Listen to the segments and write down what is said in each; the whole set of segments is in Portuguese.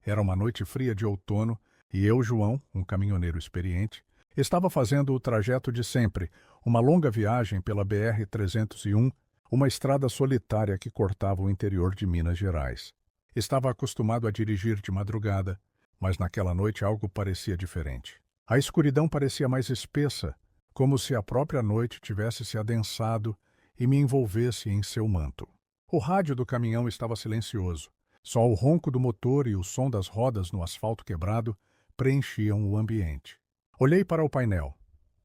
Era uma noite fria de outono e eu, João, um caminhoneiro experiente, estava fazendo o trajeto de sempre, uma longa viagem pela BR-301, uma estrada solitária que cortava o interior de Minas Gerais. Estava acostumado a dirigir de madrugada, mas naquela noite algo parecia diferente. A escuridão parecia mais espessa, como se a própria noite tivesse se adensado e me envolvesse em seu manto. O rádio do caminhão estava silencioso. Só o ronco do motor e o som das rodas no asfalto quebrado preenchiam o ambiente. Olhei para o painel.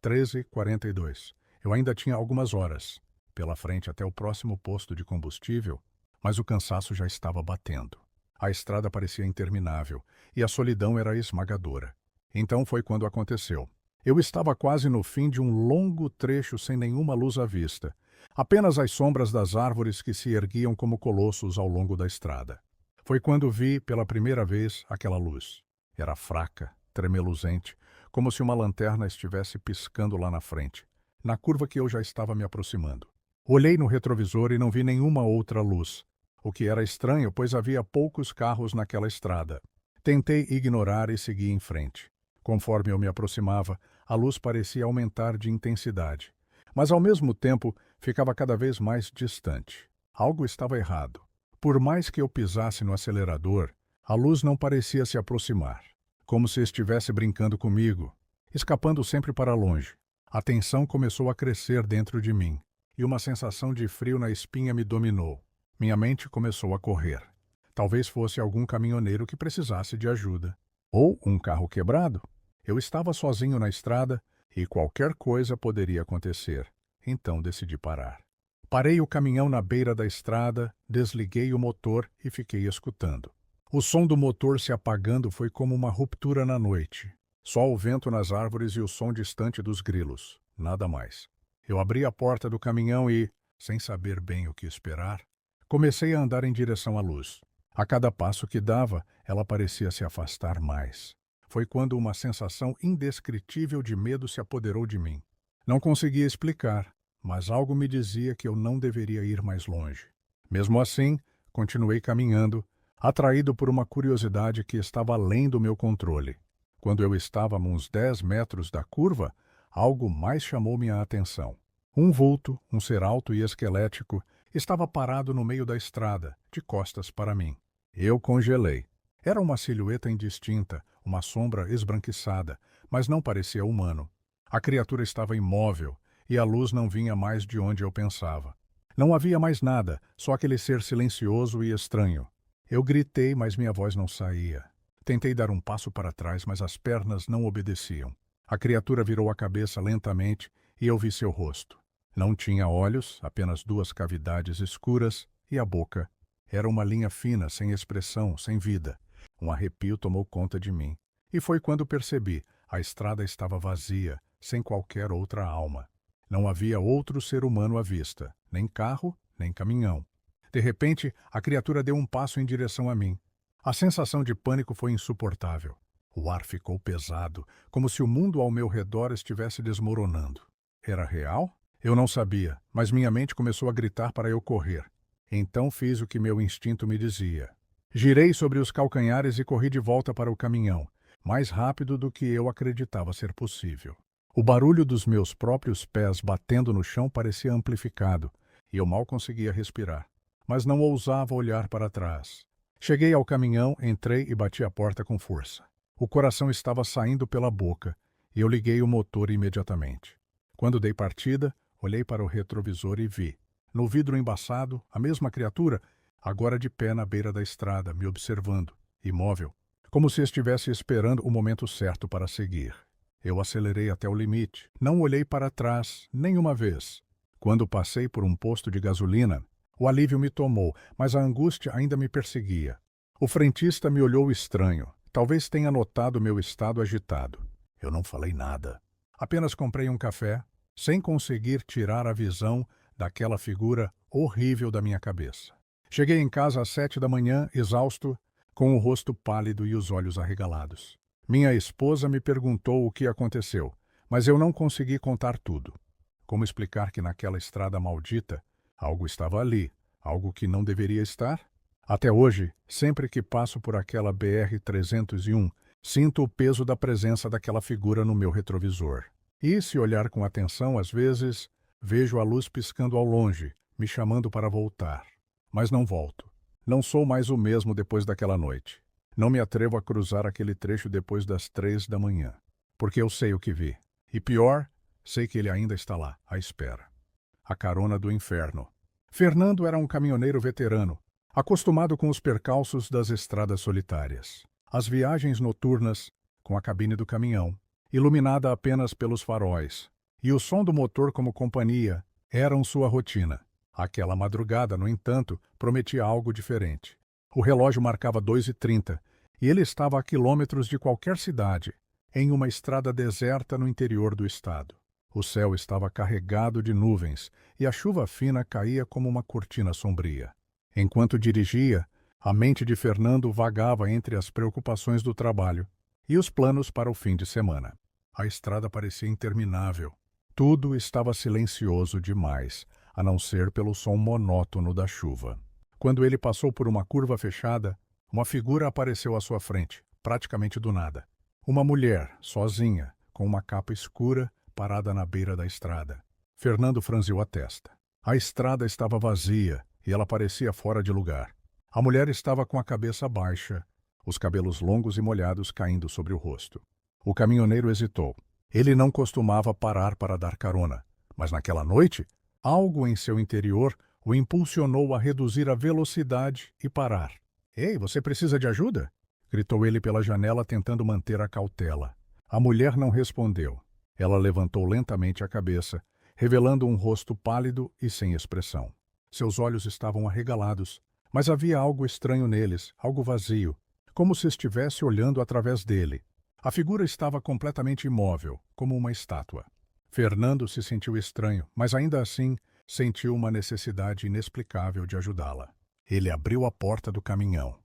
13h42. Eu ainda tinha algumas horas pela frente até o próximo posto de combustível, mas o cansaço já estava batendo. A estrada parecia interminável e a solidão era esmagadora. Então foi quando aconteceu. Eu estava quase no fim de um longo trecho sem nenhuma luz à vista, apenas as sombras das árvores que se erguiam como colossos ao longo da estrada. Foi quando vi pela primeira vez aquela luz. Era fraca, tremeluzente, como se uma lanterna estivesse piscando lá na frente, na curva que eu já estava me aproximando. Olhei no retrovisor e não vi nenhuma outra luz, o que era estranho, pois havia poucos carros naquela estrada. Tentei ignorar e segui em frente. Conforme eu me aproximava, a luz parecia aumentar de intensidade, mas ao mesmo tempo ficava cada vez mais distante. Algo estava errado. Por mais que eu pisasse no acelerador, a luz não parecia se aproximar, como se estivesse brincando comigo, escapando sempre para longe. A tensão começou a crescer dentro de mim, e uma sensação de frio na espinha me dominou. Minha mente começou a correr. Talvez fosse algum caminhoneiro que precisasse de ajuda. Ou um carro quebrado. Eu estava sozinho na estrada e qualquer coisa poderia acontecer. Então decidi parar. Parei o caminhão na beira da estrada, desliguei o motor e fiquei escutando. O som do motor se apagando foi como uma ruptura na noite. Só o vento nas árvores e o som distante dos grilos. Nada mais. Eu abri a porta do caminhão e, sem saber bem o que esperar, comecei a andar em direção à luz. A cada passo que dava, ela parecia se afastar mais. Foi quando uma sensação indescritível de medo se apoderou de mim. Não conseguia explicar, mas algo me dizia que eu não deveria ir mais longe. Mesmo assim, continuei caminhando, atraído por uma curiosidade que estava além do meu controle. Quando eu estava a uns 10 metros da curva, algo mais chamou minha atenção. Um vulto, um ser alto e esquelético, estava parado no meio da estrada, de costas para mim. Eu congelei. Era uma silhueta indistinta, uma sombra esbranquiçada, mas não parecia humano. A criatura estava imóvel, e a luz não vinha mais de onde eu pensava. Não havia mais nada, só aquele ser silencioso e estranho. Eu gritei, mas minha voz não saía. Tentei dar um passo para trás, mas as pernas não obedeciam. A criatura virou a cabeça lentamente e eu vi seu rosto. Não tinha olhos, apenas 2 cavidades escuras, e a boca. Era uma linha fina, sem expressão, sem vida. Um arrepio tomou conta de mim. E foi quando percebi, a estrada estava vazia, sem qualquer outra alma. Não havia outro ser humano à vista, nem carro, nem caminhão. De repente, a criatura deu um passo em direção a mim. A sensação de pânico foi insuportável. O ar ficou pesado, como se o mundo ao meu redor estivesse desmoronando. Era real? Eu não sabia, mas minha mente começou a gritar para eu correr. Então fiz o que meu instinto me dizia. Girei sobre os calcanhares e corri de volta para o caminhão, mais rápido do que eu acreditava ser possível. O barulho dos meus próprios pés batendo no chão parecia amplificado, e eu mal conseguia respirar, mas não ousava olhar para trás. Cheguei ao caminhão, entrei e bati a porta com força. O coração estava saindo pela boca, e eu liguei o motor imediatamente. Quando dei partida, olhei para o retrovisor e vi, no vidro embaçado, a mesma criatura, agora de pé na beira da estrada, me observando, imóvel, como se estivesse esperando o momento certo para seguir. Eu acelerei até o limite, não olhei para trás nenhuma vez. Quando passei por um posto de gasolina, o alívio me tomou, mas a angústia ainda me perseguia. O frentista me olhou estranho, talvez tenha notado meu estado agitado. Eu não falei nada. Apenas comprei um café, sem conseguir tirar a visão daquela figura horrível da minha cabeça. Cheguei em casa às 7 da manhã, exausto, com o rosto pálido e os olhos arregalados. Minha esposa me perguntou o que aconteceu, mas eu não consegui contar tudo. Como explicar que naquela estrada maldita, algo estava ali, algo que não deveria estar? Até hoje, sempre que passo por aquela BR-301, sinto o peso da presença daquela figura no meu retrovisor. E, se olhar com atenção, às vezes, vejo a luz piscando ao longe, me chamando para voltar. Mas não volto. Não sou mais o mesmo depois daquela noite. Não me atrevo a cruzar aquele trecho depois das 3 da manhã. Porque eu sei o que vi. E pior, sei que ele ainda está lá, à espera. A carona do inferno. Fernando era um caminhoneiro veterano, acostumado com os percalços das estradas solitárias. As viagens noturnas, com a cabine do caminhão, iluminada apenas pelos faróis, e o som do motor como companhia, eram sua rotina. Aquela madrugada, no entanto, prometia algo diferente. O relógio marcava 2h30, e ele estava a quilômetros de qualquer cidade, em uma estrada deserta no interior do estado. O céu estava carregado de nuvens, e a chuva fina caía como uma cortina sombria. Enquanto dirigia, a mente de Fernando vagava entre as preocupações do trabalho e os planos para o fim de semana. A estrada parecia interminável. Tudo estava silencioso demais, a não ser pelo som monótono da chuva. Quando ele passou por uma curva fechada, uma figura apareceu à sua frente, praticamente do nada. Uma mulher, sozinha, com uma capa escura, parada na beira da estrada. Fernando franziu a testa. A estrada estava vazia e ela parecia fora de lugar. A mulher estava com a cabeça baixa, os cabelos longos e molhados caindo sobre o rosto. O caminhoneiro hesitou. Ele não costumava parar para dar carona, mas naquela noite, algo em seu interior o impulsionou a reduzir a velocidade e parar. "Ei, você precisa de ajuda?" gritou ele pela janela, tentando manter a cautela. A mulher não respondeu. Ela levantou lentamente a cabeça, revelando um rosto pálido e sem expressão. Seus olhos estavam arregalados, mas havia algo estranho neles, algo vazio, como se estivesse olhando através dele. A figura estava completamente imóvel, como uma estátua. Fernando se sentiu estranho, mas ainda assim sentiu uma necessidade inexplicável de ajudá-la. Ele abriu a porta do caminhão.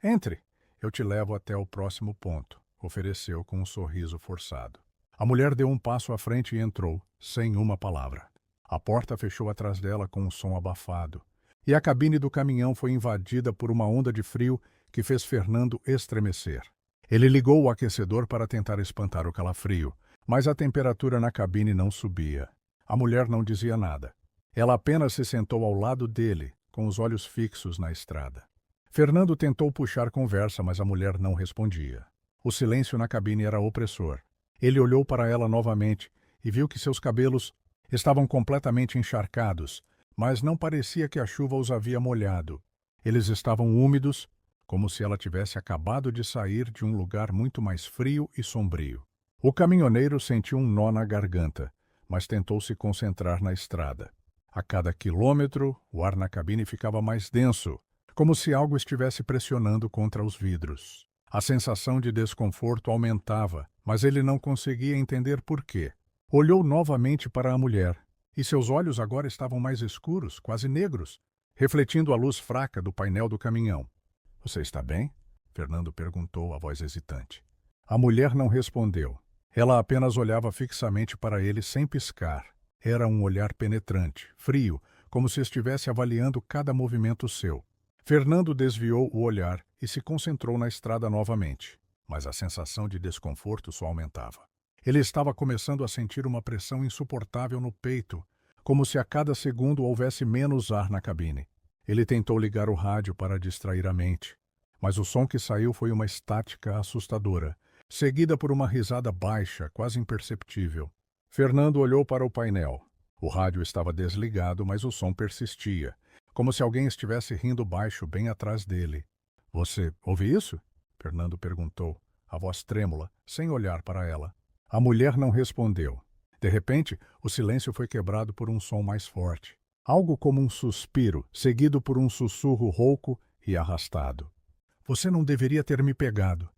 "Entre, eu te levo até o próximo ponto", ofereceu com um sorriso forçado. A mulher deu um passo à frente e entrou, sem uma palavra. A porta fechou atrás dela com um som abafado, e a cabine do caminhão foi invadida por uma onda de frio que fez Fernando estremecer. Ele ligou o aquecedor para tentar espantar o calafrio, mas a temperatura na cabine não subia. A mulher não dizia nada. Ela apenas se sentou ao lado dele, com os olhos fixos na estrada. Fernando tentou puxar conversa, mas a mulher não respondia. O silêncio na cabine era opressor. Ele olhou para ela novamente e viu que seus cabelos estavam completamente encharcados, mas não parecia que a chuva os havia molhado. Eles estavam úmidos, como se ela tivesse acabado de sair de um lugar muito mais frio e sombrio. O caminhoneiro sentiu um nó na garganta, mas tentou se concentrar na estrada. A cada quilômetro, o ar na cabine ficava mais denso, como se algo estivesse pressionando contra os vidros. A sensação de desconforto aumentava, mas ele não conseguia entender por quê. Olhou novamente para a mulher, e seus olhos agora estavam mais escuros, quase negros, refletindo a luz fraca do painel do caminhão. "Você está bem?" Fernando perguntou, a voz hesitante. A mulher não respondeu. Ela apenas olhava fixamente para ele sem piscar. Era um olhar penetrante, frio, como se estivesse avaliando cada movimento seu. Fernando desviou o olhar e se concentrou na estrada novamente, mas a sensação de desconforto só aumentava. Ele estava começando a sentir uma pressão insuportável no peito, como se a cada segundo houvesse menos ar na cabine. Ele tentou ligar o rádio para distrair a mente, mas o som que saiu foi uma estática assustadora, seguida por uma risada baixa, quase imperceptível. Fernando olhou para o painel. O rádio estava desligado, mas o som persistia, como se alguém estivesse rindo baixo bem atrás dele. "Você ouve isso?" Fernando perguntou, a voz trêmula, sem olhar para ela. A mulher não respondeu. De repente, o silêncio foi quebrado por um som mais forte. Algo como um suspiro, seguido por um sussurro rouco e arrastado. "Você não deveria ter me pegado."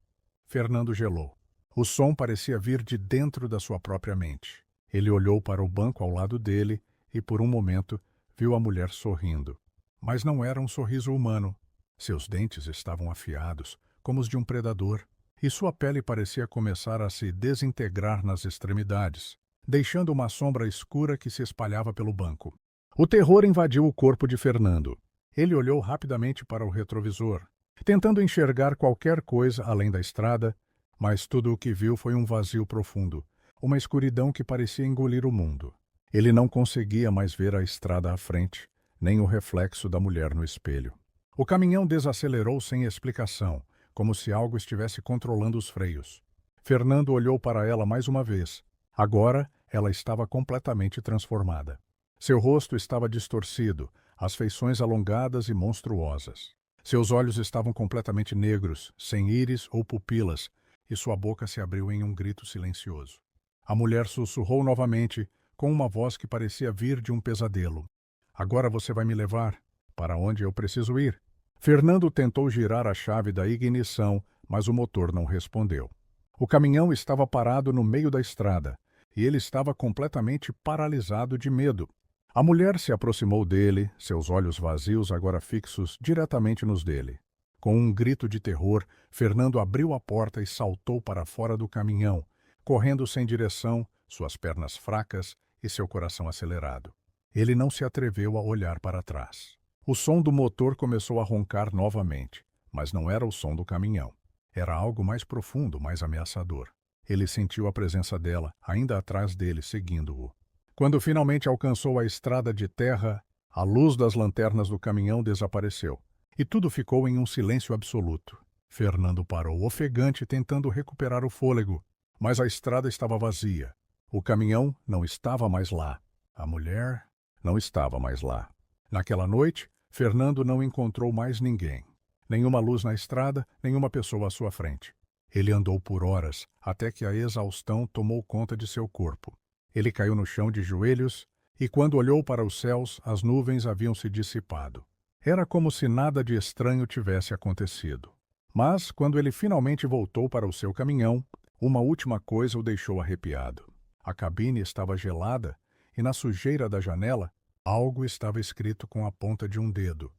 Fernando gelou. O som parecia vir de dentro da sua própria mente. Ele olhou para o banco ao lado dele e, por um momento, viu a mulher sorrindo. Mas não era um sorriso humano. Seus dentes estavam afiados, como os de um predador, e sua pele parecia começar a se desintegrar nas extremidades, deixando uma sombra escura que se espalhava pelo banco. O terror invadiu o corpo de Fernando. Ele olhou rapidamente para o retrovisor, tentando enxergar qualquer coisa além da estrada, mas tudo o que viu foi um vazio profundo, uma escuridão que parecia engolir o mundo. Ele não conseguia mais ver a estrada à frente, nem o reflexo da mulher no espelho. O caminhão desacelerou sem explicação, como se algo estivesse controlando os freios. Fernando olhou para ela mais uma vez. Agora, ela estava completamente transformada. Seu rosto estava distorcido, as feições alongadas e monstruosas. Seus olhos estavam completamente negros, sem íris ou pupilas, e sua boca se abriu em um grito silencioso. A mulher sussurrou novamente, com uma voz que parecia vir de um pesadelo. Agora você vai me levar? Para onde eu preciso ir? Fernando tentou girar a chave da ignição, mas o motor não respondeu. O caminhão estava parado no meio da estrada, e ele estava completamente paralisado de medo. A mulher se aproximou dele, seus olhos vazios agora fixos diretamente nos dele. Com um grito de terror, Fernando abriu a porta e saltou para fora do caminhão, correndo sem direção, suas pernas fracas e seu coração acelerado. Ele não se atreveu a olhar para trás. O som do motor começou a roncar novamente, mas não era o som do caminhão. Era algo mais profundo, mais ameaçador. Ele sentiu a presença dela, ainda atrás dele, seguindo-o. Quando finalmente alcançou a estrada de terra, a luz das lanternas do caminhão desapareceu, e tudo ficou em um silêncio absoluto. Fernando parou, ofegante, tentando recuperar o fôlego, mas a estrada estava vazia. O caminhão não estava mais lá. A mulher não estava mais lá. Naquela noite, Fernando não encontrou mais ninguém. Nenhuma luz na estrada, nenhuma pessoa à sua frente. Ele andou por horas, até que a exaustão tomou conta de seu corpo. Ele caiu no chão de joelhos, e quando olhou para os céus, as nuvens haviam se dissipado. Era como se nada de estranho tivesse acontecido. Mas, quando ele finalmente voltou para o seu caminhão, uma última coisa o deixou arrepiado. A cabine estava gelada, e na sujeira da janela, algo estava escrito com a ponta de um dedo.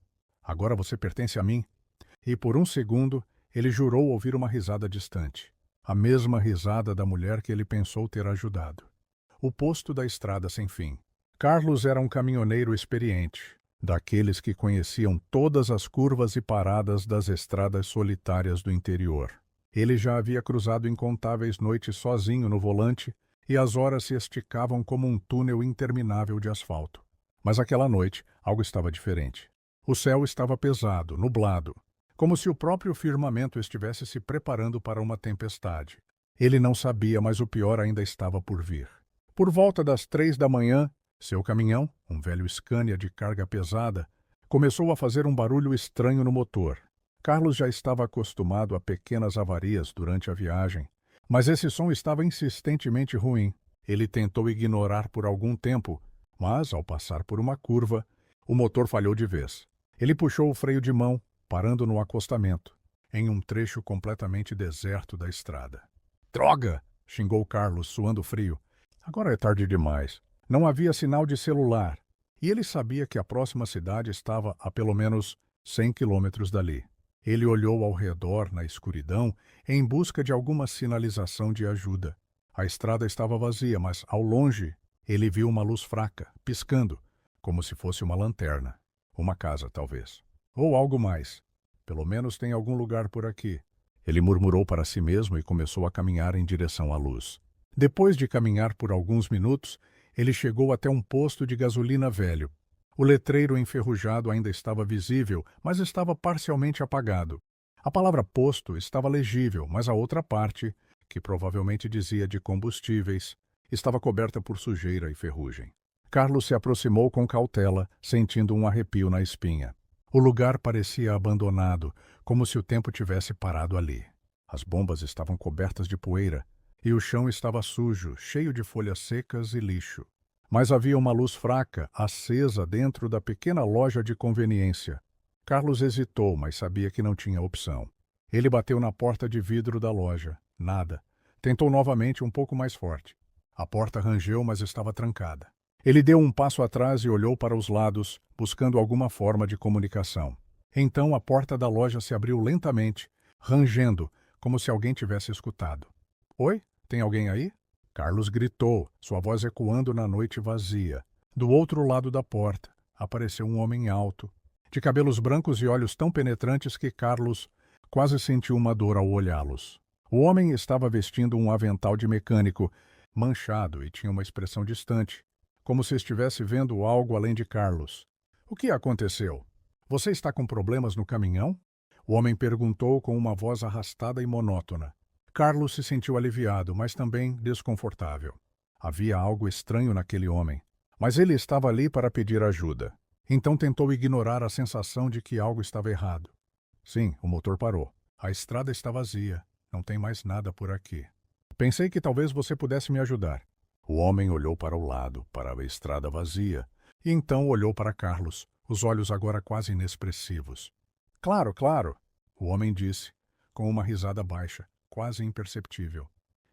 Agora você pertence a mim. E por um segundo, ele jurou ouvir uma risada distante. A mesma risada da mulher que ele pensou ter ajudado. O posto da estrada sem fim. Carlos era um caminhoneiro experiente, daqueles que conheciam todas as curvas e paradas das estradas solitárias do interior. Ele já havia cruzado incontáveis noites sozinho no volante, e as horas se esticavam como um túnel interminável de asfalto. Mas aquela noite, algo estava diferente. O céu estava pesado, nublado, como se o próprio firmamento estivesse se preparando para uma tempestade. Ele não sabia, mas o pior ainda estava por vir. Por volta das 3 da manhã, seu caminhão, um velho Scania de carga pesada, começou a fazer um barulho estranho no motor. Carlos já estava acostumado a pequenas avarias durante a viagem, mas esse som estava insistentemente ruim. Ele tentou ignorar por algum tempo, mas, ao passar por uma curva, o motor falhou de vez. Ele puxou o freio de mão, parando no acostamento, em um trecho completamente deserto da estrada. Droga! Xingou Carlos, suando frio. Agora é tarde demais. Não havia sinal de celular, e ele sabia que a próxima cidade estava a pelo menos 100 quilômetros dali. Ele olhou ao redor na escuridão em busca de alguma sinalização de ajuda. A estrada estava vazia, mas, ao longe, ele viu uma luz fraca, piscando, como se fosse uma lanterna. Uma casa, talvez. Ou algo mais. Pelo menos tem algum lugar por aqui. Ele murmurou para si mesmo e começou a caminhar em direção à luz. Depois de caminhar por alguns minutos, ele chegou até um posto de gasolina velho. O letreiro enferrujado ainda estava visível, mas estava parcialmente apagado. A palavra posto estava legível, mas a outra parte, que provavelmente dizia de combustíveis, estava coberta por sujeira e ferrugem. Carlos se aproximou com cautela, sentindo um arrepio na espinha. O lugar parecia abandonado, como se o tempo tivesse parado ali. As bombas estavam cobertas de poeira, e o chão estava sujo, cheio de folhas secas e lixo. Mas havia uma luz fraca, acesa dentro da pequena loja de conveniência. Carlos hesitou, mas sabia que não tinha opção. Ele bateu na porta de vidro da loja. Nada. Tentou novamente, um pouco mais forte. A porta rangeu, mas estava trancada. Ele deu um passo atrás e olhou para os lados, buscando alguma forma de comunicação. Então a porta da loja se abriu lentamente, rangendo, como se alguém tivesse escutado. — Oi? Tem alguém aí? Carlos gritou, sua voz ecoando na noite vazia. Do outro lado da porta, apareceu um homem alto. de cabelos brancos e olhos tão penetrantes que Carlos quase sentiu uma dor ao olhá-los. O homem estava vestindo um avental de mecânico, manchado, e tinha uma expressão distante, como se estivesse vendo algo além de Carlos. O que aconteceu? Você está com problemas no caminhão? O homem perguntou com uma voz arrastada e monótona. Carlos se sentiu aliviado, mas também desconfortável. Havia algo estranho naquele homem, mas ele estava ali para pedir ajuda. Então tentou ignorar a sensação de que algo estava errado. Sim, o motor parou. A estrada está vazia. Não tem mais nada por aqui. Pensei que talvez você pudesse me ajudar. O homem olhou para o lado, para a estrada vazia, e então olhou para Carlos, os olhos agora quase inexpressivos. Claro, claro, o homem disse, com uma risada baixa, quase imperceptível.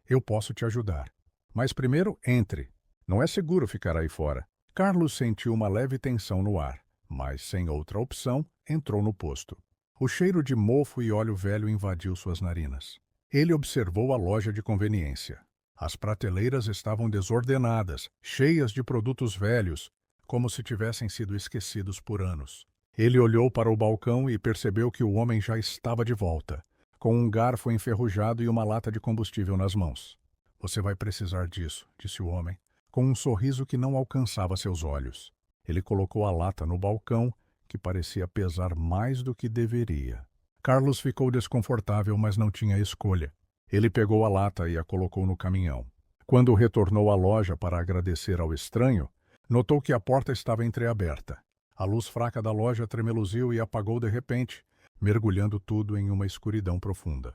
Eu posso te ajudar. Mas primeiro, entre. Não é seguro ficar aí fora. Carlos sentiu uma leve tensão no ar, mas, sem outra opção, entrou no posto. O cheiro de mofo e óleo velho invadiu suas narinas. Ele observou a loja de conveniência. As prateleiras estavam desordenadas, cheias de produtos velhos, como se tivessem sido esquecidos por anos. Ele olhou para o balcão e percebeu que o homem já estava de volta, com um garfo enferrujado e uma lata de combustível nas mãos. Você vai precisar disso, disse o homem, com um sorriso que não alcançava seus olhos. Ele colocou a lata no balcão, que parecia pesar mais do que deveria. Carlos ficou desconfortável, mas não tinha escolha. Ele pegou a lata e a colocou no caminhão. Quando retornou à loja para agradecer ao estranho, notou que a porta estava entreaberta. A luz fraca da loja tremeluziu e apagou de repente, mergulhando tudo em uma escuridão profunda.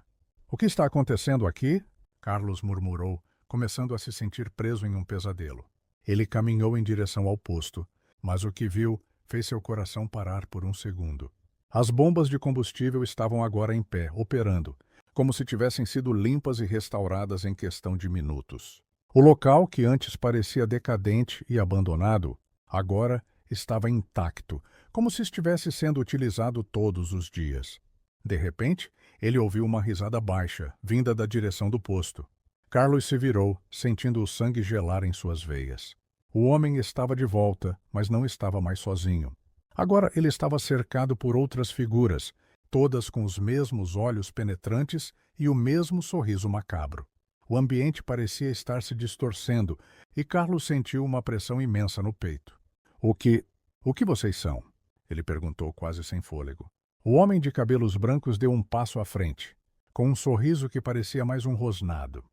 O que está acontecendo aqui? Carlos murmurou, começando a se sentir preso em um pesadelo. Ele caminhou em direção ao posto, mas o que viu fez seu coração parar por um segundo. As bombas de combustível estavam agora em pé, operando, como se tivessem sido limpas e restauradas em questão de minutos. O local, que antes parecia decadente e abandonado, agora estava intacto, como se estivesse sendo utilizado todos os dias. De repente, ele ouviu uma risada baixa, vinda da direção do posto. Carlos se virou, sentindo o sangue gelar em suas veias. O homem estava de volta, mas não estava mais sozinho. Agora ele estava cercado por outras figuras, todas com os mesmos olhos penetrantes e o mesmo sorriso macabro. O ambiente parecia estar se distorcendo e Carlos sentiu uma pressão imensa no peito. O que vocês são? Ele perguntou quase sem fôlego. O homem de cabelos brancos deu um passo à frente, com um sorriso que parecia mais um rosnado.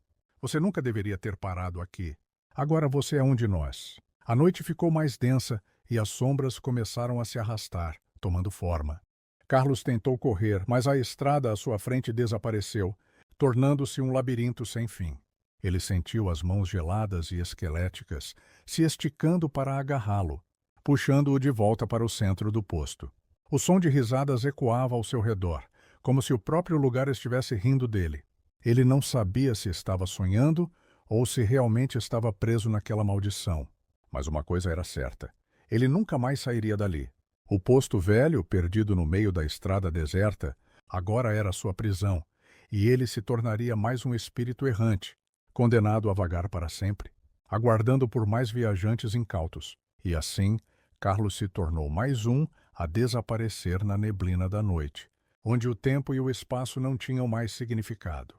Você nunca deveria ter parado aqui. Agora você é um de nós. A noite ficou mais densa e as sombras começaram a se arrastar, tomando forma. Carlos tentou correr, mas a estrada à sua frente desapareceu, tornando-se um labirinto sem fim. Ele sentiu as mãos geladas e esqueléticas se esticando para agarrá-lo, puxando-o de volta para o centro do posto. O som de risadas ecoava ao seu redor, como se o próprio lugar estivesse rindo dele. Ele não sabia se estava sonhando ou se realmente estava preso naquela maldição. Mas uma coisa era certa. Ele nunca mais sairia dali. O posto velho, perdido no meio da estrada deserta, agora era sua prisão, e ele se tornaria mais um espírito errante, condenado a vagar para sempre, aguardando por mais viajantes incautos. E assim, Carlos se tornou mais um a desaparecer na neblina da noite, onde o tempo e o espaço não tinham mais significado.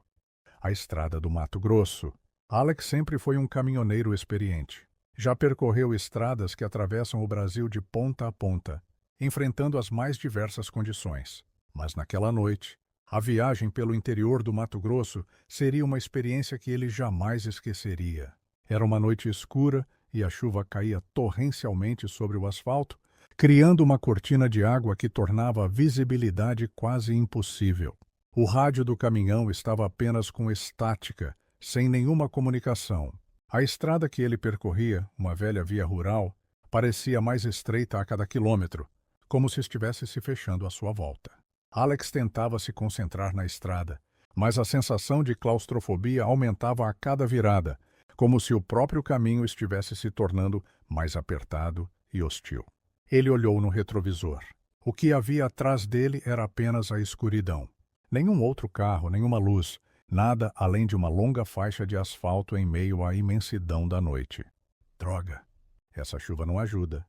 A estrada do Mato Grosso. Alex sempre foi um caminhoneiro experiente. Já percorreu estradas que atravessam o Brasil de ponta a ponta, enfrentando as mais diversas condições. Mas naquela noite, a viagem pelo interior do Mato Grosso seria uma experiência que ele jamais esqueceria. Era uma noite escura e a chuva caía torrencialmente sobre o asfalto, criando uma cortina de água que tornava a visibilidade quase impossível. O rádio do caminhão estava apenas com estática, sem nenhuma comunicação. A estrada que ele percorria, uma velha via rural, parecia mais estreita a cada quilômetro, como se estivesse se fechando à sua volta. Alex tentava se concentrar na estrada, mas a sensação de claustrofobia aumentava a cada virada, como se o próprio caminho estivesse se tornando mais apertado e hostil. Ele olhou no retrovisor. O que havia atrás dele era apenas a escuridão. Nenhum outro carro, nenhuma luz, nada além de uma longa faixa de asfalto em meio à imensidão da noite. Droga! Essa chuva não ajuda.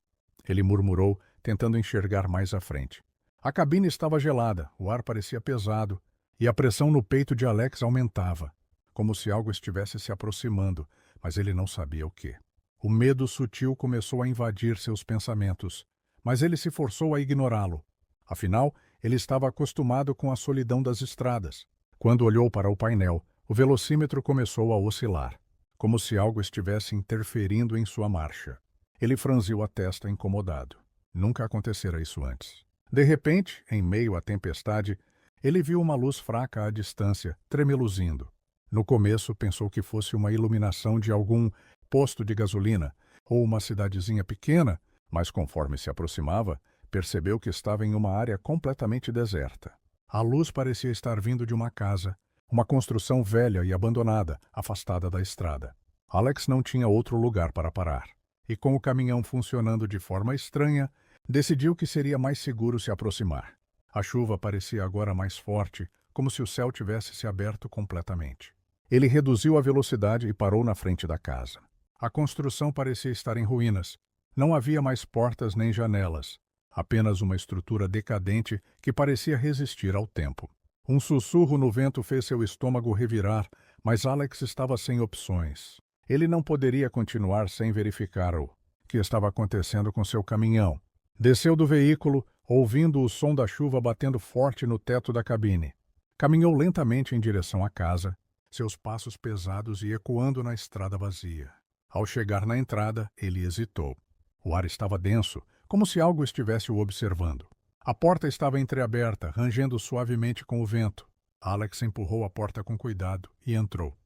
Ele murmurou, tentando enxergar mais à frente. A cabine estava gelada, o ar parecia pesado, e a pressão no peito de Alex aumentava, como se algo estivesse se aproximando, mas ele não sabia o quê. O medo sutil começou a invadir seus pensamentos, mas ele se forçou a ignorá-lo. Afinal, ele estava acostumado com a solidão das estradas. Quando olhou para o painel, o velocímetro começou a oscilar, como se algo estivesse interferindo em sua marcha. Ele franziu a testa incomodado. Nunca acontecera isso antes. De repente, em meio à tempestade, ele viu uma luz fraca à distância, tremeluzindo. No começo, pensou que fosse uma iluminação de algum posto de gasolina ou uma cidadezinha pequena, mas conforme se aproximava, percebeu que estava em uma área completamente deserta. A luz parecia estar vindo de uma casa, uma construção velha e abandonada, afastada da estrada. Alex não tinha outro lugar para parar, e com o caminhão funcionando de forma estranha, decidiu que seria mais seguro se aproximar. A chuva parecia agora mais forte, como se o céu tivesse se aberto completamente. Ele reduziu a velocidade e parou na frente da casa. A construção parecia estar em ruínas. Não havia mais portas nem janelas, apenas uma estrutura decadente que parecia resistir ao tempo. Um sussurro no vento fez seu estômago revirar, mas Alex estava sem opções. Ele não poderia continuar sem verificar o que estava acontecendo com seu caminhão. Desceu do veículo, ouvindo o som da chuva batendo forte no teto da cabine. Caminhou lentamente em direção à casa, seus passos pesados e ecoando na estrada vazia. Ao chegar na entrada, ele hesitou. O ar estava denso, como se algo estivesse o observando. A porta estava entreaberta, rangendo suavemente com o vento. Alex empurrou a porta com cuidado e entrou.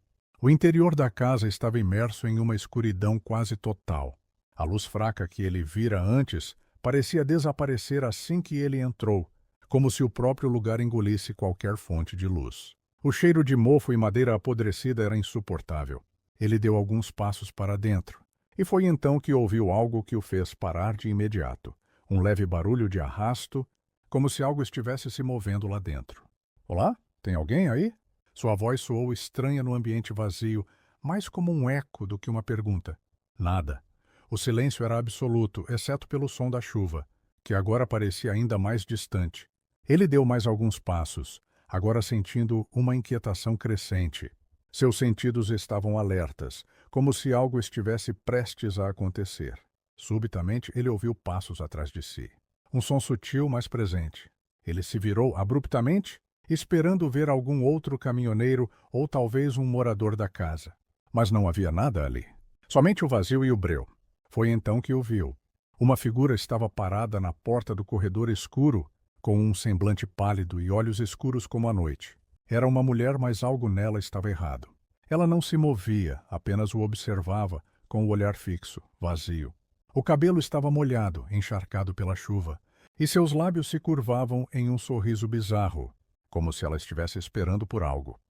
O interior da casa estava imerso em uma escuridão quase total. A luz fraca que ele vira antes parecia desaparecer assim que ele entrou, como se o próprio lugar engolisse qualquer fonte de luz. O cheiro de mofo e madeira apodrecida era insuportável. Ele deu alguns passos para dentro, e foi então que ouviu algo que o fez parar de imediato. Um leve barulho de arrasto, como se algo estivesse se movendo lá dentro. Olá? Tem alguém aí? Sua voz soou estranha no ambiente vazio, mais como um eco do que uma pergunta. Nada. O silêncio era absoluto, exceto pelo som da chuva, que agora parecia ainda mais distante. Ele deu mais alguns passos, agora sentindo uma inquietação crescente. Seus sentidos estavam alertas, como se algo estivesse prestes a acontecer. Subitamente, ele ouviu passos atrás de si. Um som sutil, mas presente. Ele se virou abruptamente, esperando ver algum outro caminhoneiro ou talvez um morador da casa. Mas não havia nada ali. Somente o vazio e o breu. Foi então que o viu. Uma figura estava parada na porta do corredor escuro, com um semblante pálido e olhos escuros como a noite. Era uma mulher, mas algo nela estava errado. Ela não se movia, apenas o observava, com o olhar fixo, vazio. O cabelo estava molhado, encharcado pela chuva, e seus lábios se curvavam em um sorriso bizarro, como se ela estivesse esperando por algo.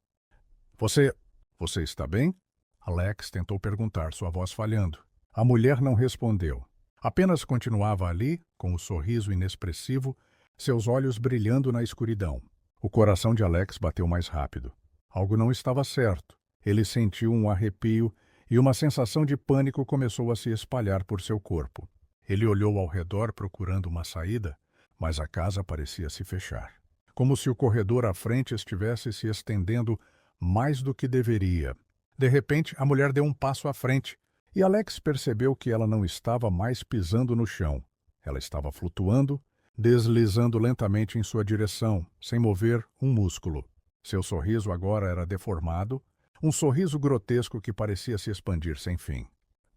Você está bem? Alex tentou perguntar, sua voz falhando. A mulher não respondeu. Apenas continuava ali, com o sorriso inexpressivo, seus olhos brilhando na escuridão. O coração de Alex bateu mais rápido. Algo não estava certo. Ele sentiu um arrepio e uma sensação de pânico começou a se espalhar por seu corpo. Ele olhou ao redor procurando uma saída, mas a casa parecia se fechar. Como se o corredor à frente estivesse se estendendo mais do que deveria. De repente, a mulher deu um passo à frente, e Alex percebeu que ela não estava mais pisando no chão. Ela estava flutuando, deslizando lentamente em sua direção, sem mover um músculo. Seu sorriso agora era deformado, um sorriso grotesco que parecia se expandir sem fim.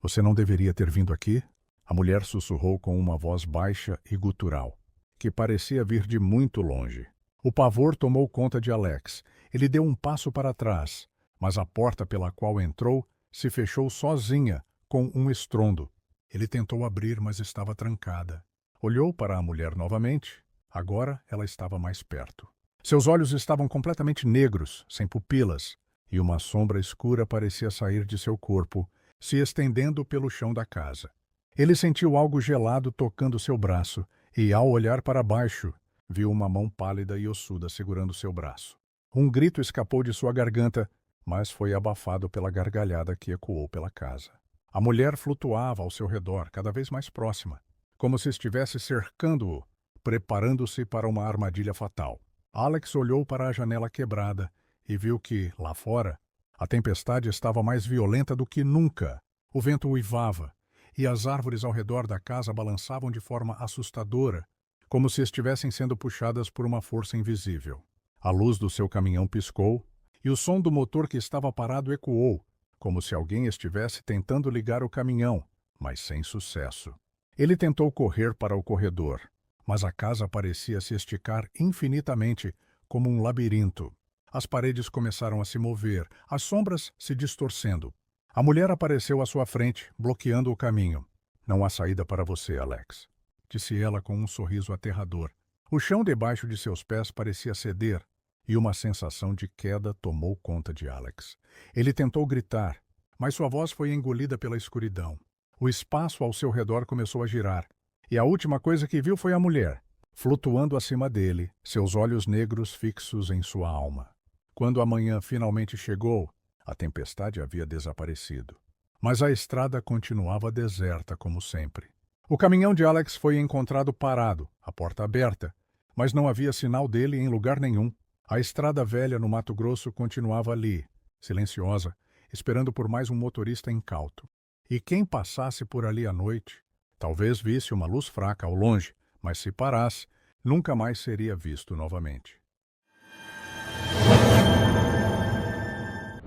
Você não deveria ter vindo aqui? A mulher sussurrou com uma voz baixa e gutural, que parecia vir de muito longe. O pavor tomou conta de Alex. Ele deu um passo para trás, mas a porta pela qual entrou se fechou sozinha, com um estrondo. Ele tentou abrir, mas estava trancada. Olhou para a mulher novamente. Agora ela estava mais perto. Seus olhos estavam completamente negros, sem pupilas, e uma sombra escura parecia sair de seu corpo, se estendendo pelo chão da casa. Ele sentiu algo gelado tocando seu braço, e, ao olhar para baixo, viu uma mão pálida e ossuda segurando seu braço. Um grito escapou de sua garganta, mas foi abafado pela gargalhada que ecoou pela casa. A mulher flutuava ao seu redor, cada vez mais próxima, como se estivesse cercando-o, preparando-se para uma armadilha fatal. Alex olhou para a janela quebrada e viu que, lá fora, a tempestade estava mais violenta do que nunca. O vento uivava, e as árvores ao redor da casa balançavam de forma assustadora, como se estivessem sendo puxadas por uma força invisível. A luz do seu caminhão piscou, e o som do motor que estava parado ecoou, como se alguém estivesse tentando ligar o caminhão, mas sem sucesso. Ele tentou correr para o corredor, mas a casa parecia se esticar infinitamente, como um labirinto. As paredes começaram a se mover, as sombras se distorcendo. A mulher apareceu à sua frente, bloqueando o caminho. "Não há saída para você, Alex", disse ela com um sorriso aterrador. O chão debaixo de seus pés parecia ceder, e uma sensação de queda tomou conta de Alex. Ele tentou gritar, mas sua voz foi engolida pela escuridão. O espaço ao seu redor começou a girar, e a última coisa que viu foi a mulher, flutuando acima dele, seus olhos negros fixos em sua alma. Quando a manhã finalmente chegou, a tempestade havia desaparecido. Mas a estrada continuava deserta como sempre. O caminhão de Alex foi encontrado parado, a porta aberta, mas não havia sinal dele em lugar nenhum. A estrada velha no Mato Grosso continuava ali, silenciosa, esperando por mais um motorista incauto. E quem passasse por ali à noite, talvez visse uma luz fraca ao longe, mas se parasse, nunca mais seria visto novamente.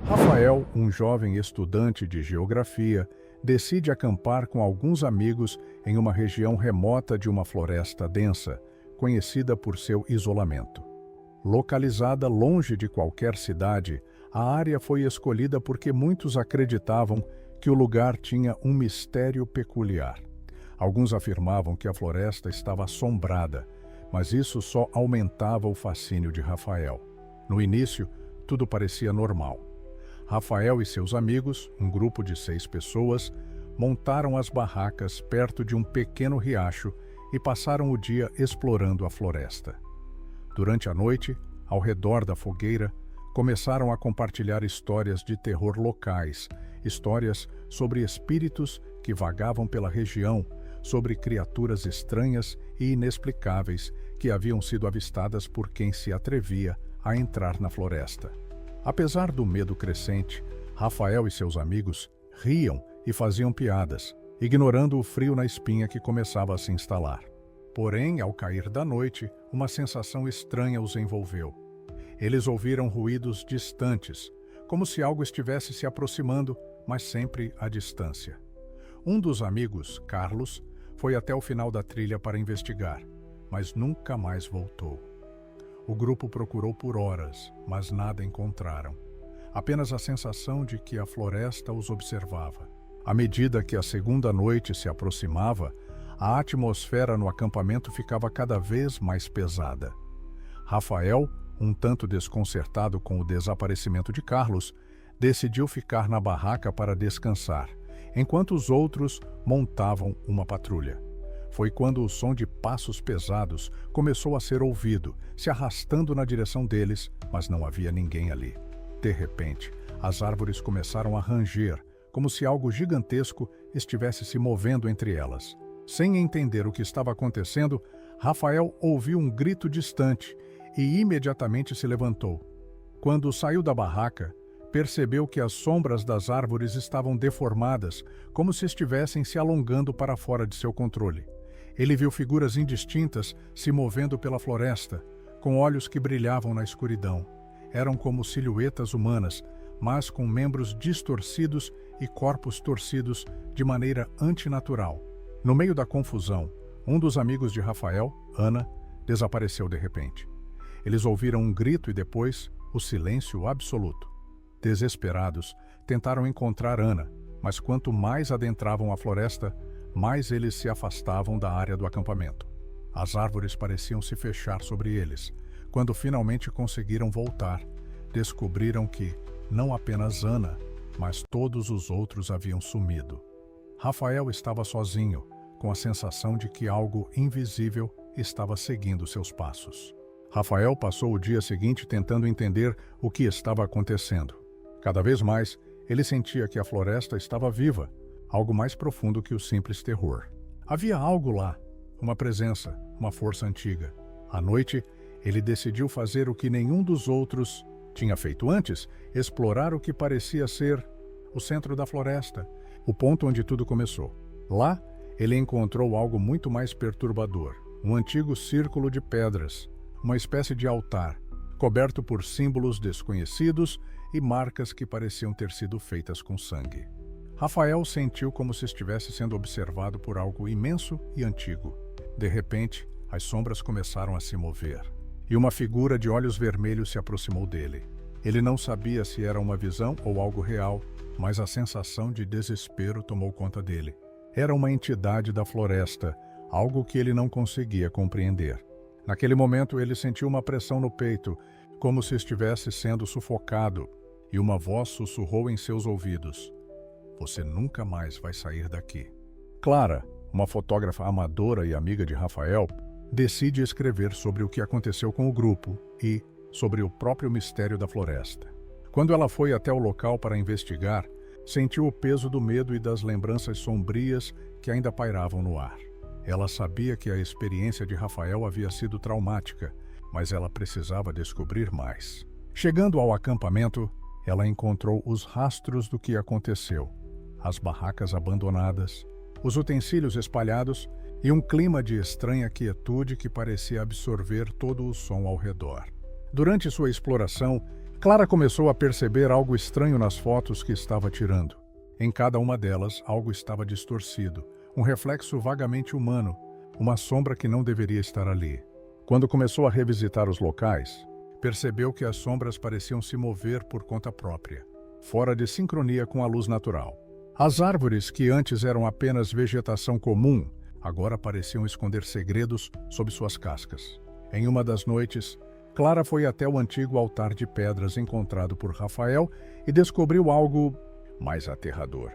Rafael, um jovem estudante de geografia, decide acampar com alguns amigos em uma região remota de uma floresta densa, conhecida por seu isolamento. Localizada longe de qualquer cidade, a área foi escolhida porque muitos acreditavam que o lugar tinha um mistério peculiar. Alguns afirmavam que a floresta estava assombrada, mas isso só aumentava o fascínio de Rafael. No início, tudo parecia normal. Rafael e seus amigos, um grupo de 6 pessoas, montaram as barracas perto de um pequeno riacho e passaram o dia explorando a floresta. Durante a noite, ao redor da fogueira, começaram a compartilhar histórias de terror locais, histórias sobre espíritos que vagavam pela região, sobre criaturas estranhas e inexplicáveis que haviam sido avistadas por quem se atrevia a entrar na floresta. Apesar do medo crescente, Rafael e seus amigos riam e faziam piadas, ignorando o frio na espinha que começava a se instalar. Porém, ao cair da noite, uma sensação estranha os envolveu. Eles ouviram ruídos distantes, como se algo estivesse se aproximando, mas sempre à distância. Um dos amigos, Carlos, foi até o final da trilha para investigar, mas nunca mais voltou. O grupo procurou por horas, mas nada encontraram. Apenas a sensação de que a floresta os observava. À medida que a segunda noite se aproximava, a atmosfera no acampamento ficava cada vez mais pesada. Rafael, um tanto desconcertado com o desaparecimento de Carlos, decidiu ficar na barraca para descansar, enquanto os outros montavam uma patrulha. Foi quando o som de passos pesados começou a ser ouvido, se arrastando na direção deles, mas não havia ninguém ali. De repente, as árvores começaram a ranger, como se algo gigantesco estivesse se movendo entre elas. Sem entender o que estava acontecendo, Rafael ouviu um grito distante e imediatamente se levantou. Quando saiu da barraca, percebeu que as sombras das árvores estavam deformadas, como se estivessem se alongando para fora de seu controle. Ele viu figuras indistintas se movendo pela floresta, com olhos que brilhavam na escuridão. Eram como silhuetas humanas, mas com membros distorcidos e corpos torcidos de maneira antinatural. No meio da confusão, um dos amigos de Rafael, Ana, desapareceu de repente. Eles ouviram um grito e depois o silêncio absoluto. Desesperados, tentaram encontrar Ana, mas quanto mais adentravam a floresta, mais eles se afastavam da área do acampamento. As árvores pareciam se fechar sobre eles. Quando finalmente conseguiram voltar, descobriram que, não apenas Ana, mas todos os outros haviam sumido. Rafael estava sozinho, com a sensação de que algo invisível estava seguindo seus passos. Rafael passou o dia seguinte tentando entender o que estava acontecendo. Cada vez mais, ele sentia que a floresta estava viva, algo mais profundo que o simples terror. Havia algo lá, uma presença, uma força antiga. À noite, ele decidiu fazer o que nenhum dos outros tinha feito antes, explorar o que parecia ser o centro da floresta, o ponto onde tudo começou. Lá, ele encontrou algo muito mais perturbador, um antigo círculo de pedras, uma espécie de altar, coberto por símbolos desconhecidos e marcas que pareciam ter sido feitas com sangue. Rafael sentiu como se estivesse sendo observado por algo imenso e antigo. De repente, as sombras começaram a se mover, e uma figura de olhos vermelhos se aproximou dele. Ele não sabia se era uma visão ou algo real, mas a sensação de desespero tomou conta dele. Era uma entidade da floresta, algo que ele não conseguia compreender. Naquele momento, ele sentiu uma pressão no peito, como se estivesse sendo sufocado, e uma voz sussurrou em seus ouvidos: "Você nunca mais vai sair daqui." Clara, uma fotógrafa amadora e amiga de Rafael, decide escrever sobre o que aconteceu com o grupo e sobre o próprio mistério da floresta. Quando ela foi até o local para investigar, sentiu o peso do medo e das lembranças sombrias que ainda pairavam no ar. Ela sabia que a experiência de Rafael havia sido traumática, mas ela precisava descobrir mais. Chegando ao acampamento, ela encontrou os rastros do que aconteceu: as barracas abandonadas, os utensílios espalhados e um clima de estranha quietude que parecia absorver todo o som ao redor. Durante sua exploração, Clara começou a perceber algo estranho nas fotos que estava tirando. Em cada uma delas, algo estava distorcido, um reflexo vagamente humano, uma sombra que não deveria estar ali. Quando começou a revisitar os locais, percebeu que as sombras pareciam se mover por conta própria, fora de sincronia com a luz natural. As árvores, que antes eram apenas vegetação comum, agora pareciam esconder segredos sob suas cascas. Em uma das noites, Clara foi até o antigo altar de pedras encontrado por Rafael e descobriu algo mais aterrador.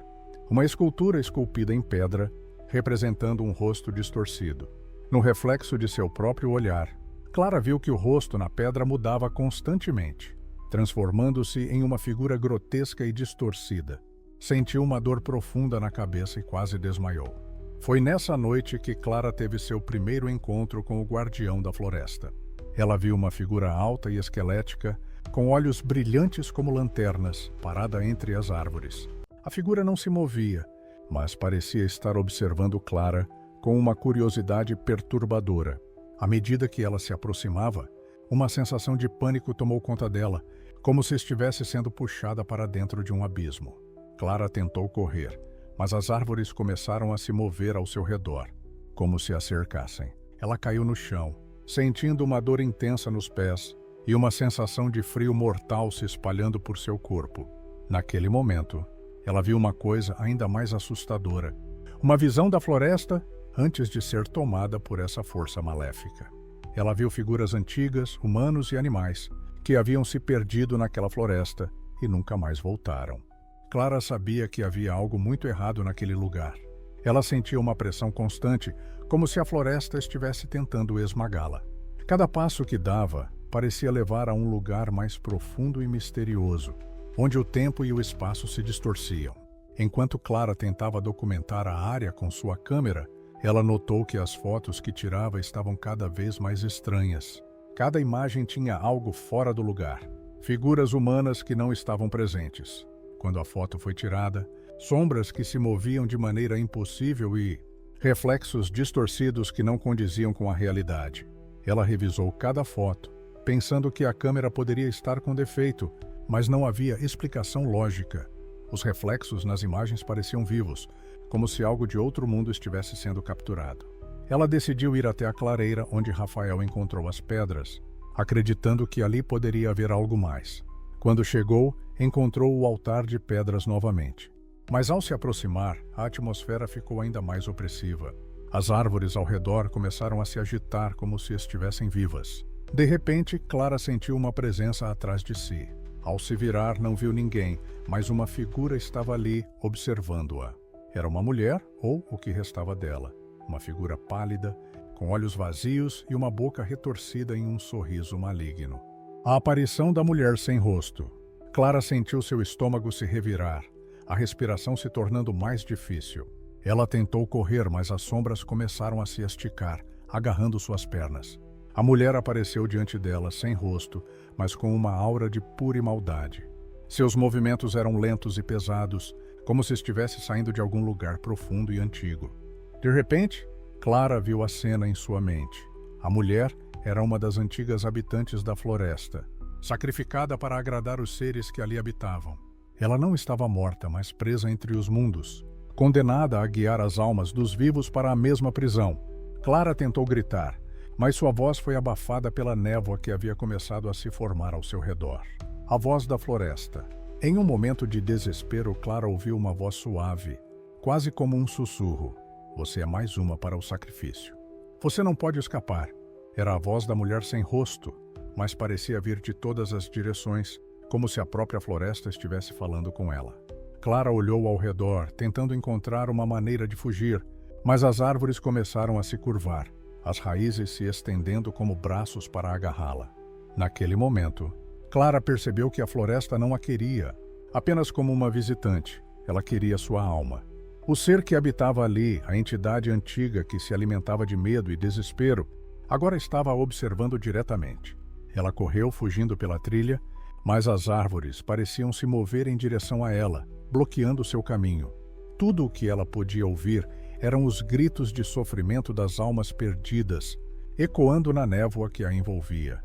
Uma escultura esculpida em pedra, representando um rosto distorcido. No reflexo de seu próprio olhar, Clara viu que o rosto na pedra mudava constantemente, transformando-se em uma figura grotesca e distorcida. Sentiu uma dor profunda na cabeça e quase desmaiou. Foi nessa noite que Clara teve seu primeiro encontro com o guardião da floresta. Ela viu uma figura alta e esquelética, com olhos brilhantes como lanternas, parada entre as árvores. A figura não se movia, mas parecia estar observando Clara com uma curiosidade perturbadora. À medida que ela se aproximava, uma sensação de pânico tomou conta dela, como se estivesse sendo puxada para dentro de um abismo. Clara tentou correr, mas as árvores começaram a se mover ao seu redor, como se a cercassem. Ela caiu no chão, sentindo uma dor intensa nos pés e uma sensação de frio mortal se espalhando por seu corpo. Naquele momento, ela viu uma coisa ainda mais assustadora. Uma visão da floresta antes de ser tomada por essa força maléfica. Ela viu figuras antigas, humanos e animais, que haviam se perdido naquela floresta e nunca mais voltaram. Clara sabia que havia algo muito errado naquele lugar. Ela sentia uma pressão constante, como se a floresta estivesse tentando esmagá-la. Cada passo que dava parecia levar a um lugar mais profundo e misterioso, onde o tempo e o espaço se distorciam. Enquanto Clara tentava documentar a área com sua câmera, ela notou que as fotos que tirava estavam cada vez mais estranhas. Cada imagem tinha algo fora do lugar, figuras humanas que não estavam presentes. Quando a foto foi tirada, sombras que se moviam de maneira impossível e reflexos distorcidos que não condiziam com a realidade. Ela revisou cada foto, pensando que a câmera poderia estar com defeito, mas não havia explicação lógica. Os reflexos nas imagens pareciam vivos, como se algo de outro mundo estivesse sendo capturado. Ela decidiu ir até a clareira onde Rafael encontrou as pedras, acreditando que ali poderia haver algo mais. Quando chegou, encontrou o altar de pedras novamente. Mas ao se aproximar, a atmosfera ficou ainda mais opressiva. As árvores ao redor começaram a se agitar como se estivessem vivas. De repente, Clara sentiu uma presença atrás de si. Ao se virar, não viu ninguém, mas uma figura estava ali, observando-a. Era uma mulher, ou o que restava dela. Uma figura pálida, com olhos vazios e uma boca retorcida em um sorriso maligno. A aparição da mulher sem rosto. Clara sentiu seu estômago se revirar, a respiração se tornando mais difícil. Ela tentou correr, mas as sombras começaram a se esticar, agarrando suas pernas. A mulher apareceu diante dela, sem rosto, mas com uma aura de pura maldade. Seus movimentos eram lentos e pesados, como se estivesse saindo de algum lugar profundo e antigo. De repente, Clara viu a cena em sua mente. A mulher era uma das antigas habitantes da floresta, sacrificada para agradar os seres que ali habitavam. Ela não estava morta, mas presa entre os mundos, condenada a guiar as almas dos vivos para a mesma prisão. Clara tentou gritar, mas sua voz foi abafada pela névoa que havia começado a se formar ao seu redor. A voz da floresta. Em um momento de desespero, Clara ouviu uma voz suave, quase como um sussurro. Você é mais uma para o sacrifício. Você não pode escapar. Era a voz da mulher sem rosto, mas parecia vir de todas as direções, como se a própria floresta estivesse falando com ela. Clara olhou ao redor, tentando encontrar uma maneira de fugir, mas as árvores começaram a se curvar, as raízes se estendendo como braços para agarrá-la. Naquele momento, Clara percebeu que a floresta não a queria, apenas como uma visitante. Ela queria sua alma. O ser que habitava ali, a entidade antiga que se alimentava de medo e desespero, agora estava a observando diretamente. Ela correu fugindo pela trilha, mas as árvores pareciam se mover em direção a ela, bloqueando seu caminho. Tudo o que ela podia ouvir eram os gritos de sofrimento das almas perdidas, ecoando na névoa que a envolvia.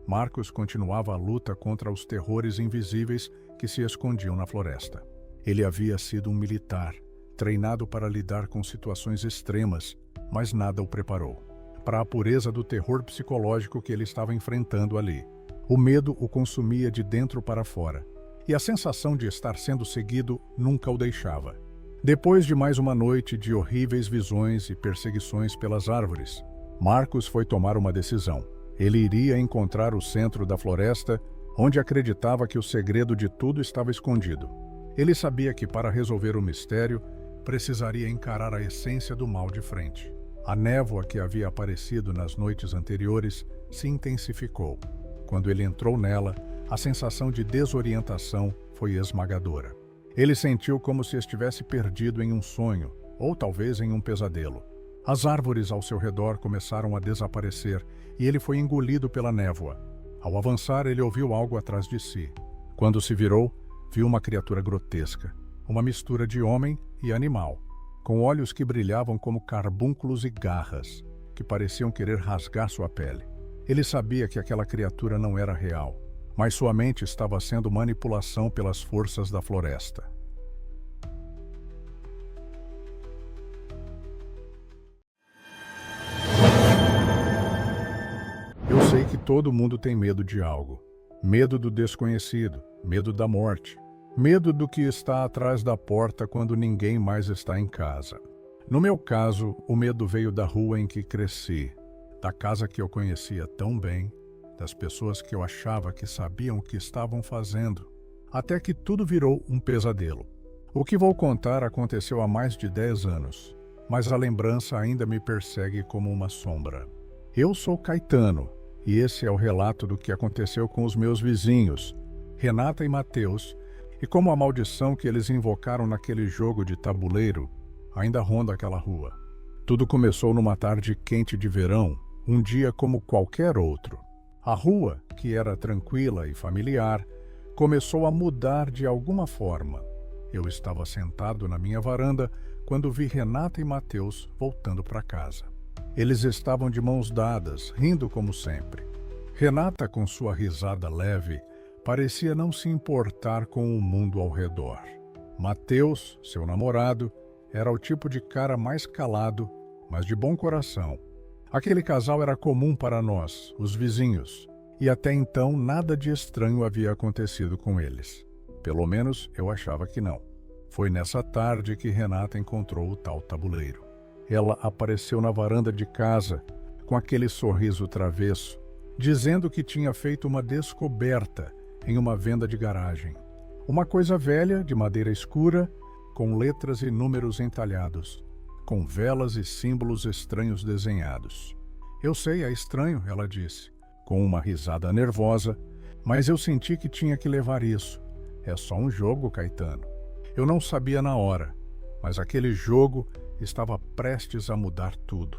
Marcos continuava a luta contra os terrores invisíveis que se escondiam na floresta. Ele havia sido um militar, treinado para lidar com situações extremas, mas nada o preparou para a pureza do terror psicológico que ele estava enfrentando ali. O medo o consumia de dentro para fora, e a sensação de estar sendo seguido nunca o deixava. Depois de mais uma noite de horríveis visões e perseguições pelas árvores, Marcos foi tomar uma decisão. Ele iria encontrar o centro da floresta, onde acreditava que o segredo de tudo estava escondido. Ele sabia que para resolver o mistério, precisaria encarar a essência do mal de frente. A névoa que havia aparecido nas noites anteriores se intensificou. Quando ele entrou nela, a sensação de desorientação foi esmagadora. Ele sentiu como se estivesse perdido em um sonho, ou talvez em um pesadelo. As árvores ao seu redor começaram a desaparecer e ele foi engolido pela névoa. Ao avançar, ele ouviu algo atrás de si. Quando se virou, viu uma criatura grotesca, uma mistura de homem e animal, com olhos que brilhavam como carbúnculos e garras, que pareciam querer rasgar sua pele. Ele sabia que aquela criatura não era real, mas sua mente estava sendo manipulação pelas forças da floresta. Eu sei que todo mundo tem medo de algo. Medo do desconhecido, medo da morte, medo do que está atrás da porta quando ninguém mais está em casa. No meu caso, o medo veio da rua em que cresci, da casa que eu conhecia tão bem, das pessoas que eu achava que sabiam o que estavam fazendo, até que tudo virou um pesadelo. O que vou contar aconteceu há mais de 10 anos, mas a lembrança ainda me persegue como uma sombra. Eu sou Caetano, e esse é o relato do que aconteceu com os meus vizinhos, Renata e Mateus, e como a maldição que eles invocaram naquele jogo de tabuleiro ainda ronda aquela rua. Tudo começou numa tarde quente de verão, um dia como qualquer outro. A rua, que era tranquila e familiar, começou a mudar de alguma forma. Eu estava sentado na minha varanda quando vi Renata e Mateus voltando para casa. Eles estavam de mãos dadas, rindo como sempre. Renata, com sua risada leve, parecia não se importar com o mundo ao redor. Mateus, seu namorado, era o tipo de cara mais calado, mas de bom coração. Aquele casal era comum para nós, os vizinhos, e até então nada de estranho havia acontecido com eles. Pelo menos eu achava que não. Foi nessa tarde que Renata encontrou o tal tabuleiro. Ela apareceu na varanda de casa, com aquele sorriso travesso, dizendo que tinha feito uma descoberta em uma venda de garagem. Uma coisa velha, de madeira escura, com letras e números entalhados, com velas e símbolos estranhos desenhados. Eu sei, é estranho, ela disse, com uma risada nervosa, mas eu senti que tinha que levar isso. É só um jogo, Caetano. Eu não sabia na hora, mas aquele jogo estava prestes a mudar tudo.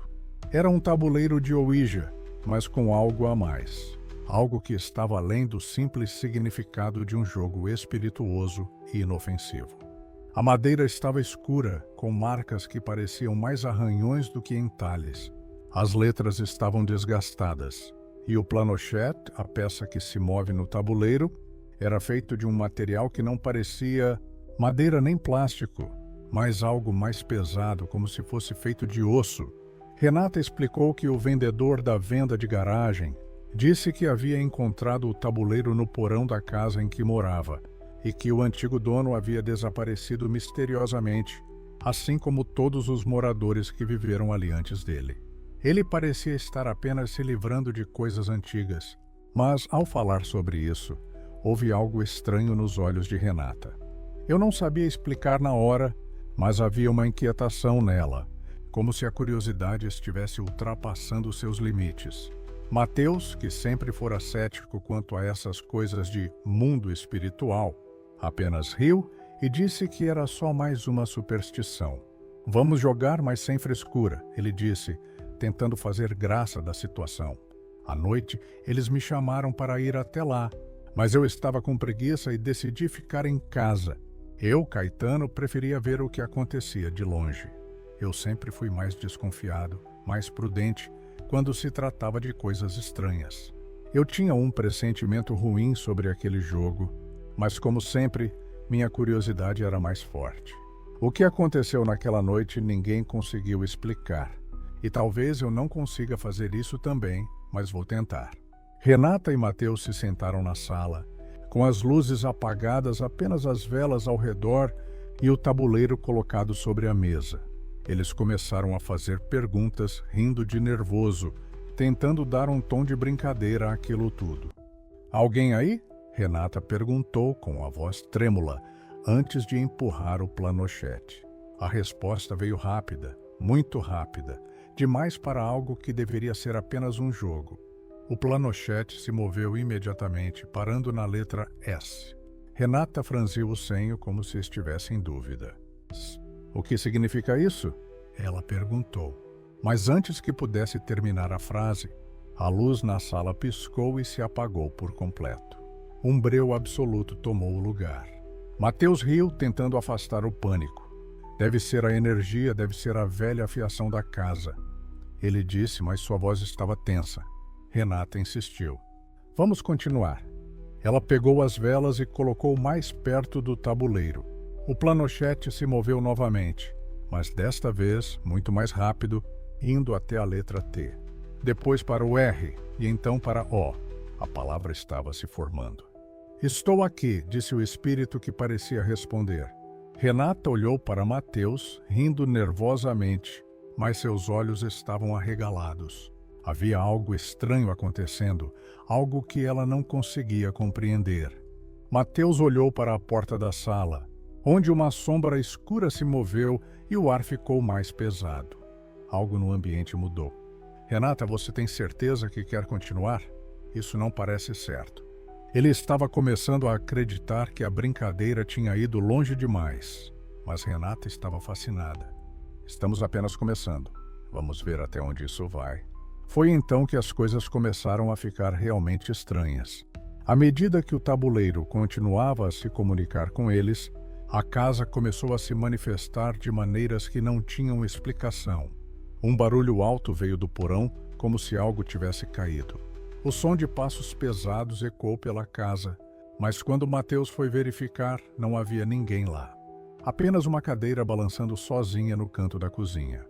Era um tabuleiro de Ouija, mas com algo a mais. Algo que estava além do simples significado de um jogo espirituoso e inofensivo. A madeira estava escura, com marcas que pareciam mais arranhões do que entalhes. As letras estavam desgastadas, e o planochete, a peça que se move no tabuleiro, era feito de um material que não parecia madeira nem plástico, mas algo mais pesado, como se fosse feito de osso. Renata explicou que o vendedor da venda de garagem disse que havia encontrado o tabuleiro no porão da casa em que morava e que o antigo dono havia desaparecido misteriosamente, assim como todos os moradores que viveram ali antes dele. Ele parecia estar apenas se livrando de coisas antigas, mas, ao falar sobre isso, houve algo estranho nos olhos de Renata. Eu não sabia explicar na hora, mas havia uma inquietação nela, como se a curiosidade estivesse ultrapassando seus limites. Mateus, que sempre fora cético quanto a essas coisas de mundo espiritual, apenas riu e disse que era só mais uma superstição. Vamos jogar, mas sem frescura, ele disse, tentando fazer graça da situação. À noite, eles me chamaram para ir até lá, mas eu estava com preguiça e decidi ficar em casa. Eu, Caetano, preferia ver o que acontecia de longe. Eu sempre fui mais desconfiado, mais prudente, quando se tratava de coisas estranhas. Eu tinha um pressentimento ruim sobre aquele jogo, mas como sempre, minha curiosidade era mais forte. O que aconteceu naquela noite ninguém conseguiu explicar, e talvez eu não consiga fazer isso também, mas vou tentar. Renata e Mateus se sentaram na sala, com as luzes apagadas, apenas as velas ao redor e o tabuleiro colocado sobre a mesa. Eles começaram a fazer perguntas, rindo de nervoso, tentando dar um tom de brincadeira àquilo tudo. Alguém aí? Renata perguntou com a voz trêmula, antes de empurrar o planochete. A resposta veio rápida, muito rápida, demais para algo que deveria ser apenas um jogo. O planochete se moveu imediatamente, parando na letra S. Renata franziu o senho como se estivesse em dúvida. O que significa isso? Ela perguntou. Mas antes que pudesse terminar a frase, a luz na sala piscou e se apagou por completo. Um breu absoluto tomou o lugar. Mateus riu, tentando afastar o pânico. Deve ser a energia, deve ser a velha afiação da casa. Ele disse, mas sua voz estava tensa. Renata insistiu. Vamos continuar. Ela pegou as velas e colocou mais perto do tabuleiro. O planochete se moveu novamente, mas desta vez muito mais rápido, indo até a letra T. Depois para o R e então para O. A palavra estava se formando. Estou aqui, disse o espírito que parecia responder. Renata olhou para Mateus, rindo nervosamente, mas seus olhos estavam arregalados. Havia algo estranho acontecendo, algo que ela não conseguia compreender. Mateus olhou para a porta da sala, onde uma sombra escura se moveu e o ar ficou mais pesado. Algo no ambiente mudou. Renata, você tem certeza que quer continuar? Isso não parece certo. Ele estava começando a acreditar que a brincadeira tinha ido longe demais, mas Renata estava fascinada. Estamos apenas começando. Vamos ver até onde isso vai. Foi então que as coisas começaram a ficar realmente estranhas. À medida que o tabuleiro continuava a se comunicar com eles, a casa começou a se manifestar de maneiras que não tinham explicação. Um barulho alto veio do porão, como se algo tivesse caído. O som de passos pesados ecoou pela casa, mas quando Mateus foi verificar, não havia ninguém lá. Apenas uma cadeira balançando sozinha no canto da cozinha.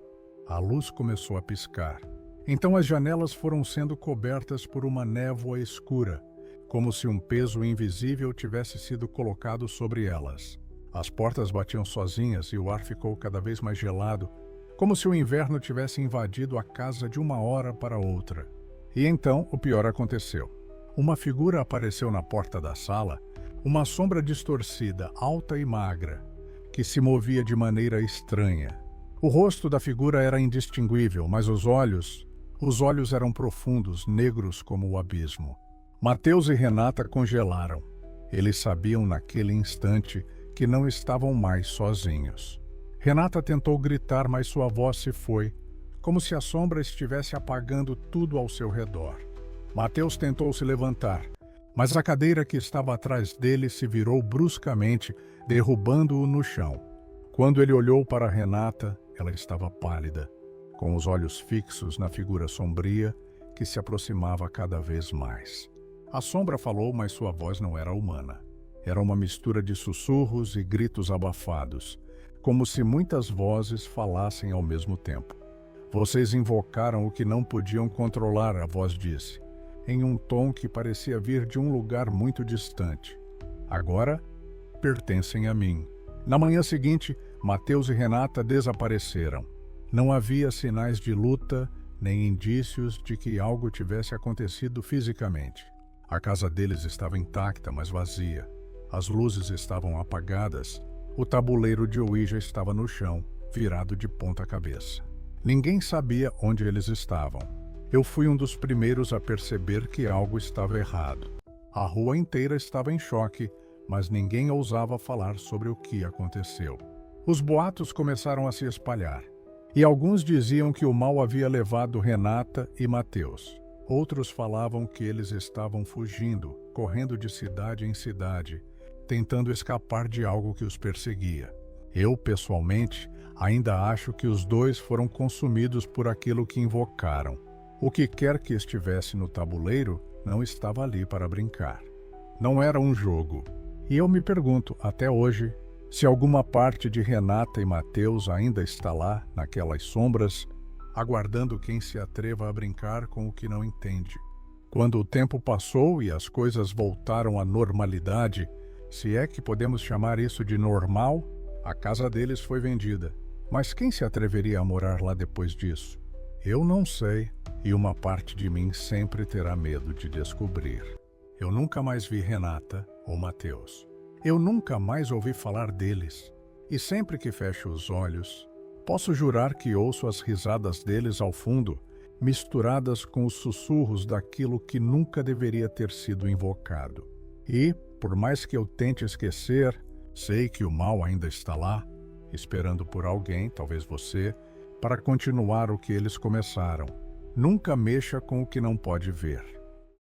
A luz começou a piscar. Então as janelas foram sendo cobertas por uma névoa escura, como se um peso invisível tivesse sido colocado sobre elas. As portas batiam sozinhas e o ar ficou cada vez mais gelado, como se o inverno tivesse invadido a casa de uma hora para outra. E então o pior aconteceu. Uma figura apareceu na porta da sala, uma sombra distorcida, alta e magra, que se movia de maneira estranha. O rosto da figura era indistinguível, mas os olhos eram profundos, negros como o abismo. Mateus e Renata congelaram. Eles sabiam naquele instante que não estavam mais sozinhos. Renata tentou gritar, mas sua voz se foi, como se a sombra estivesse apagando tudo ao seu redor. Mateus tentou se levantar, mas a cadeira que estava atrás dele se virou bruscamente, derrubando-o no chão. Quando ele olhou para Renata, ela estava pálida, com os olhos fixos na figura sombria que se aproximava cada vez mais. A sombra falou, mas sua voz não era humana. Era uma mistura de sussurros e gritos abafados, como se muitas vozes falassem ao mesmo tempo. Vocês invocaram o que não podiam controlar, a voz disse, em um tom que parecia vir de um lugar muito distante. Agora, pertencem a mim. Na manhã seguinte, Mateus e Renata desapareceram. Não havia sinais de luta, nem indícios de que algo tivesse acontecido fisicamente. A casa deles estava intacta, mas vazia. As luzes estavam apagadas. O tabuleiro de Ouija estava no chão, virado de ponta cabeça. Ninguém sabia onde eles estavam. Eu fui um dos primeiros a perceber que algo estava errado. A rua inteira estava em choque, mas ninguém ousava falar sobre o que aconteceu. Os boatos começaram a se espalhar, e alguns diziam que o mal havia levado Renata e Mateus. Outros falavam que eles estavam fugindo, correndo de cidade em cidade, tentando escapar de algo que os perseguia. Eu, pessoalmente, ainda acho que os dois foram consumidos por aquilo que invocaram. O que quer que estivesse no tabuleiro não estava ali para brincar. Não era um jogo. E eu me pergunto, até hoje, se alguma parte de Renata e Mateus ainda está lá, naquelas sombras, aguardando quem se atreva a brincar com o que não entende. Quando o tempo passou e as coisas voltaram à normalidade, se é que podemos chamar isso de normal, a casa deles foi vendida. Mas quem se atreveria a morar lá depois disso? Eu não sei, e uma parte de mim sempre terá medo de descobrir. Eu nunca mais vi Renata ou Mateus. Eu nunca mais ouvi falar deles. E sempre que fecho os olhos, posso jurar que ouço as risadas deles ao fundo, misturadas com os sussurros daquilo que nunca deveria ter sido invocado. E, por mais que eu tente esquecer, sei que o mal ainda está lá, esperando por alguém, talvez você, para continuar o que eles começaram. Nunca mexa com o que não pode ver.